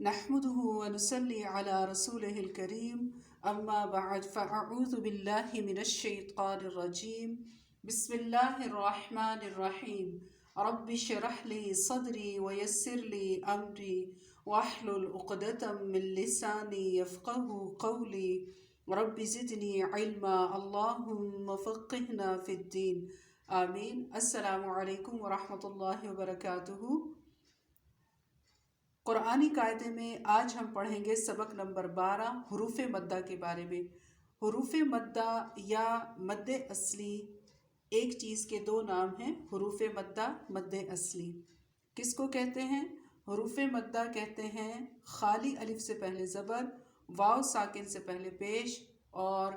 نحمده ونصلي على رسوله الكريم أما بعد فأعوذ بالله من الشيطان الرجيم بسم الله الرحمن الرحيم رب اشرح لي صدري ويسر لي أمري واحلل عقدة من لساني يفقه قولي رب زدني علما اللهم فقهنا في الدين آمين. السلام علیکم ورحمۃ اللہ وبرکاتہ. قرآنی قاعدے میں آج ہم پڑھیں گے سبق نمبر 12 حروف مدہ کے بارے میں. حروف مدہ یا مد اصلی ایک چیز کے دو نام ہیں. حروف مدہ، مد اصلی. کس کو کہتے ہیں؟ حروف مدہ کہتے ہیں خالی الف سے پہلے زبر، واو ساکن سے پہلے پیش اور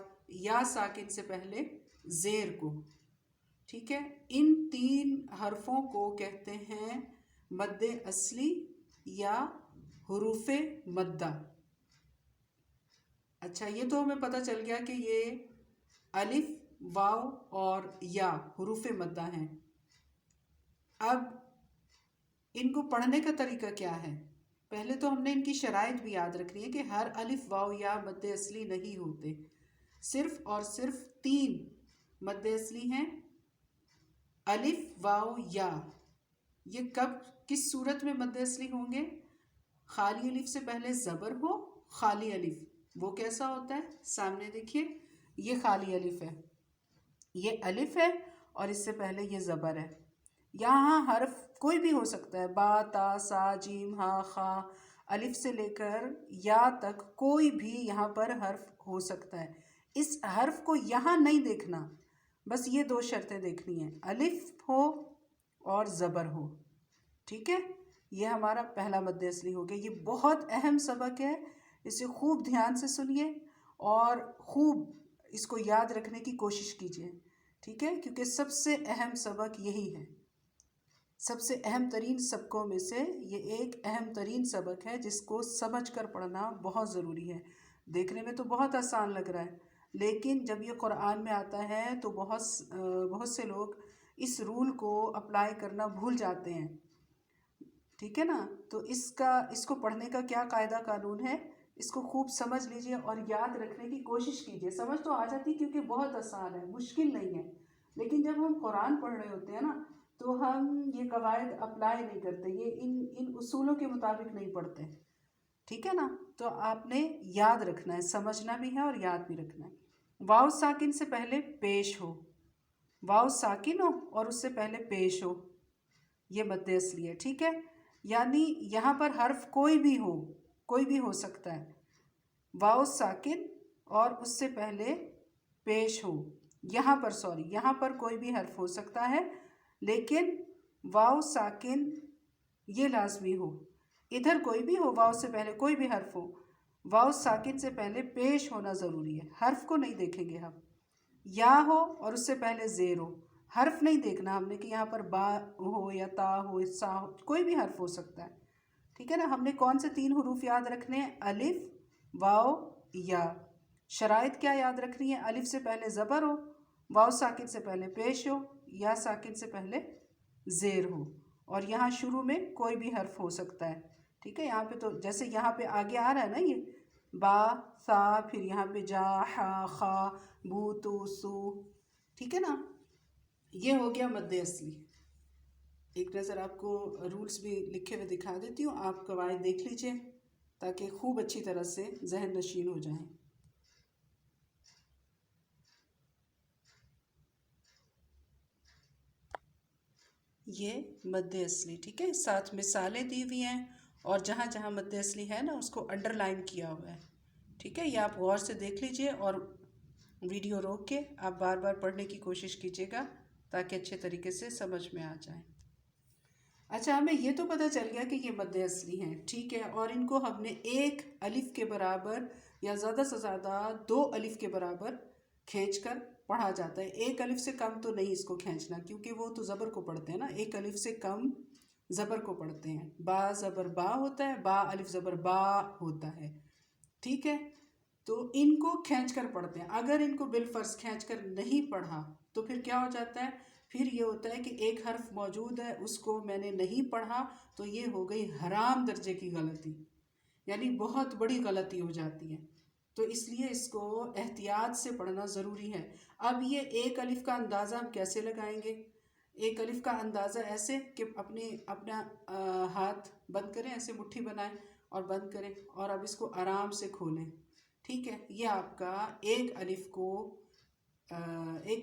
یا ساکن سے پہلے زیر کو. ٹھیک ہے، ان تین حرفوں کو کہتے ہیں مد اصلی یا حروف مدہ. اچھا، یہ تو ہمیں پتہ چل گیا کہ یہ الف، واو اور یا حروف مدہ ہیں. اب ان کو پڑھنے کا طریقہ کیا ہے؟ پہلے تو ہم نے ان کی شرائط بھی یاد رکھنی ہے کہ ہر الف، واو یا مد اصلی نہیں ہوتے. صرف اور صرف 3 مد اصلی ہیں، الف، واو، یا. یہ کب کس صورت میں مد اصلی ہوں گے؟ خالی الف سے پہلے زبر ہو. خالی الف وہ کیسا ہوتا ہے؟ سامنے دیکھیے، یہ خالی الف ہے، یہ الف ہے اور اس سے پہلے یہ زبر ہے. یہاں حرف کوئی بھی ہو سکتا ہے، با، تا، سا، جیم، ہا، خا. الف سے لے کر یا تک کوئی بھی یہاں پر حرف ہو سکتا ہے. اس حرف کو یہاں نہیں دیکھنا، بس یہ 2 شرطیں دیکھنی ہیں، الف ہو اور زبر ہو. ٹھیک ہے، یہ ہمارا پہلا مد اصلی ہو گیا. یہ بہت اہم سبق ہے، اسے خوب دھیان سے سنیے اور خوب اس کو یاد رکھنے کی کوشش کیجیے. ٹھیک ہے، کیونکہ سب سے اہم سبق یہی ہے. سب سے اہم ترین سبقوں میں سے یہ ایک اہم ترین سبق ہے جس کو سمجھ کر پڑھنا بہت ضروری ہے. دیکھنے میں تو بہت آسان لگ رہا ہے، لیکن جب یہ قرآن میں آتا ہے تو بہت سے لوگ اس رول کو اپلائی کرنا بھول جاتے ہیں. ٹھیک ہے نا؟ تو اس کو پڑھنے کا کیا قاعدہ قانون ہے، اس کو خوب سمجھ لیجئے اور یاد رکھنے کی کوشش کیجئے. سمجھ تو آ جاتی کیونکہ بہت آسان ہے، مشکل نہیں ہے. لیکن جب ہم قرآن پڑھ رہے ہوتے ہیں نا تو ہم یہ قواعد اپلائی نہیں کرتے، یہ ان اصولوں کے مطابق نہیں پڑھتے. ٹھیک ہے نا؟ تو آپ نے یاد رکھنا ہے، سمجھنا بھی ہے اور یاد بھی رکھنا ہے. واو ساکن سے پہلے پیش ہو، واو ساکن ہو اور اس سے پہلے پیش ہو، یہ مد اصلی ہے. ٹھیک ہے، یعنی یہاں پر حرف کوئی بھی ہو سکتا ہے. واو ساکن اور اس سے پہلے پیش ہو. یہاں پر کوئی بھی حرف ہو سکتا ہے، لیکن واو ساکن یہ لازمی ہو. ادھر کوئی بھی ہو، واو سے پہلے کوئی بھی حرف ہو، واو ساکن سے پہلے پیش ہونا ضروری ہے. حرف کو نہیں دیکھیں گے ہم. یا ہو اور اس سے پہلے زیر ہو، حرف نہیں دیکھنا ہم نے کہ یہاں پر با ہو یا تا ہو، سا ہو، کوئی بھی حرف ہو سکتا ہے. ٹھیک ہے نا؟ ہم نے کون سے 3 حروف یاد رکھنے ہیں؟ الف، واو، یا. شرائط کیا یاد رکھنی ہے؟ الف سے پہلے زبر ہو، واو ساکن سے پہلے پیش ہو، یا ساکن سے پہلے زیر ہو، اور یہاں شروع میں کوئی بھی حرف ہو سکتا ہے. ٹھیک ہے، یہاں پہ تو جیسے یہاں پہ آگے آ رہا ہے نا، یہ با، سا، پھر یہاں پہ جا، ہا، خا، بو، تو، سو. ٹھیک ہے نا؟ یہ ہو گیا مد اصلی. ایک نظر آپ کو رولز بھی لکھے ہوئے دکھا دیتی ہوں، آپ قواعد دیکھ لیجئے تاکہ خوب اچھی طرح سے ذہن نشین ہو جائیں. یہ مد اصلی. ٹھیک ہے، ساتھ مثالیں دی ہوئی ہیں اور جہاں جہاں مد اصلی ہے نا اس کو انڈر لائن کیا ہوا ہے. ٹھیک ہے، یہ آپ غور سے دیکھ لیجئے اور ویڈیو روک کے آپ بار بار پڑھنے کی کوشش کیجیے گا تاکہ اچھے طریقے سے سمجھ میں آ جائیں. اچھا، ہمیں یہ تو پتہ چل گیا کہ یہ مد اصلی ہیں. ٹھیک ہے، اور ان کو ہم نے 1 الف کے برابر یا زیادہ سے زیادہ 2 الف کے برابر کھینچ کر پڑھا جاتا ہے. 1 الف سے کم تو نہیں اس کو کھینچنا، کیونکہ وہ تو زبر کو پڑھتے ہیں نا. 1 الف سے کم زبر کو پڑھتے ہیں. با زبر با ہوتا ہے، با الف زبر با ہوتا ہے. ٹھیک ہے، تو ان کو کھینچ کر پڑھتے ہیں. اگر ان کو بالفرض کھینچ کر نہیں پڑھا تو پھر کیا ہو جاتا ہے؟ پھر یہ ہوتا ہے کہ ایک حرف موجود ہے، اس کو میں نے نہیں پڑھا، تو یہ ہو گئی حرام درجے کی غلطی. یعنی بہت بڑی غلطی ہو جاتی ہے، تو اس لیے اس کو احتیاط سے پڑھنا ضروری ہے۔ اب یہ ایک الف کا اندازہ ہم کیسے لگائیں گے؟ ایک الف کا اندازہ ایسے کہ اپنا ہاتھ بند کریں، ایسے مٹھی بنائیں اور بند کریں، اور اب اس کو آرام سے کھولیں، ٹھیک ہے؟ یہ آپ کا ایک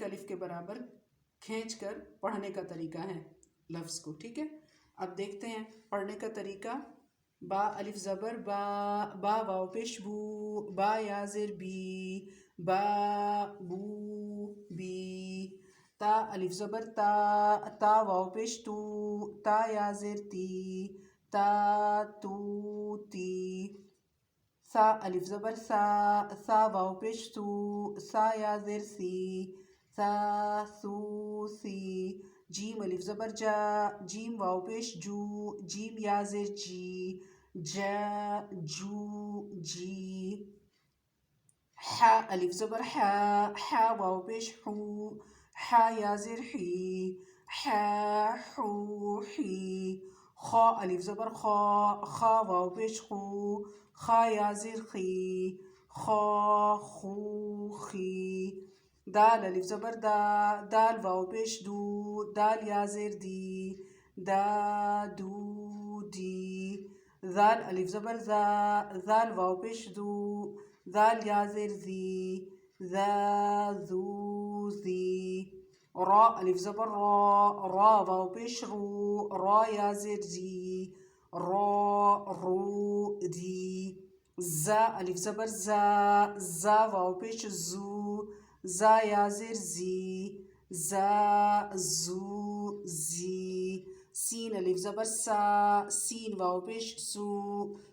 الف کے برابر کھینچ کر پڑھنے کا طریقہ ہے لفظ کو، ٹھیک ہے؟ اب دیکھتے ہیں پڑھنے کا طریقہ۔ با الف زبر با، با واو پیش بو، با یا زیر بی، با بو بی۔ تا الف زبر تا، تا واو پیش تو، تا یا زیر تی، تا تو تی۔ سا الف زبر سا، سا واو پیش سو، سا یا زیر سی، سا سو سی۔ جیم الف زبر جا، جیم واو پیش جو، جیم یا زیر جی، جا جو جی۔ حا الف زبر حا، حا واو پیش حو، حا یا زیر حی، حا حو حی۔ خا الف زبر خا، خا واو پیش خو، خا یا زیر خی، خا خو خی۔ دال الف زبر دا، دال واو پیش دو، دال یا زیر دی، دا دو دی۔ ذال الف زبر زا، ذال واو پیش دو، ذال یا زیر زی، ذا ذو زی۔ را الف زبر را، را واو پیش رو، را یا زیر جی، را رو دی۔ زا الف زبر زا، زا واو پیش زو، زا یا زیر زی، زا زو زی۔ سین الف زبر سا، سین واو پیش سو،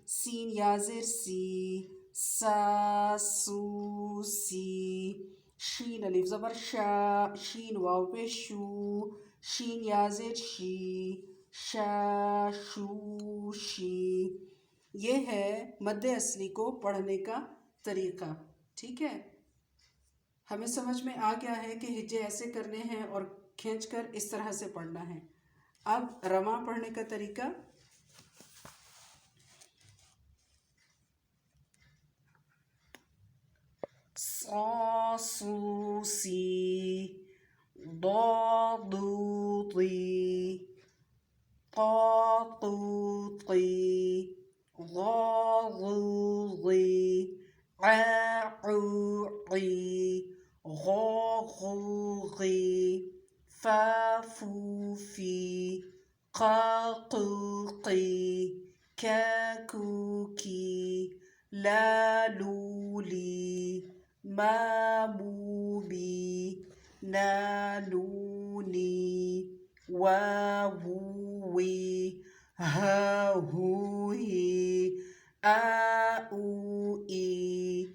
سین یا زیر سی، سا سو سی۔ شین الف زبر شا، شین واو پیش شو، شین یا زیر شی، شا شو شی۔ یہ ہے مد اصلی کو پڑھنے کا طریقہ، ٹھیک ہے؟ ہمیں سمجھ میں آ گیا ہے کہ ہجے ایسے کرنے ہیں اور کھینچ کر اس طرح سے پڑھنا ہے۔ اب رواں پڑھنے کا طریقہ۔ صا صو سی، ضا ضو طی، طا طو طی، غا غو غی، عا عو عی، غا غو غی، فا فو فی، قا قو قی، کا کو کی، لا لو لی، ما مو بی، نا نو نی، وا وو وی، ہا ہو ہی، آ او ای،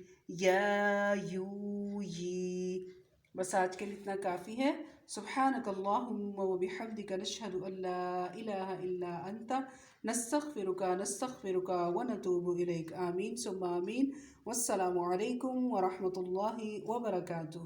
یا یو یی۔ بس آج کے لیے اتنا کافی ہے۔ سبحانک اللہم و بحمدک نشہد ان لا الہ الا انت نستغفرک و نتوب الیک۔ آمین ثم آمین۔ والسلام علیکم ورحمۃ اللہ وبرکاتہ۔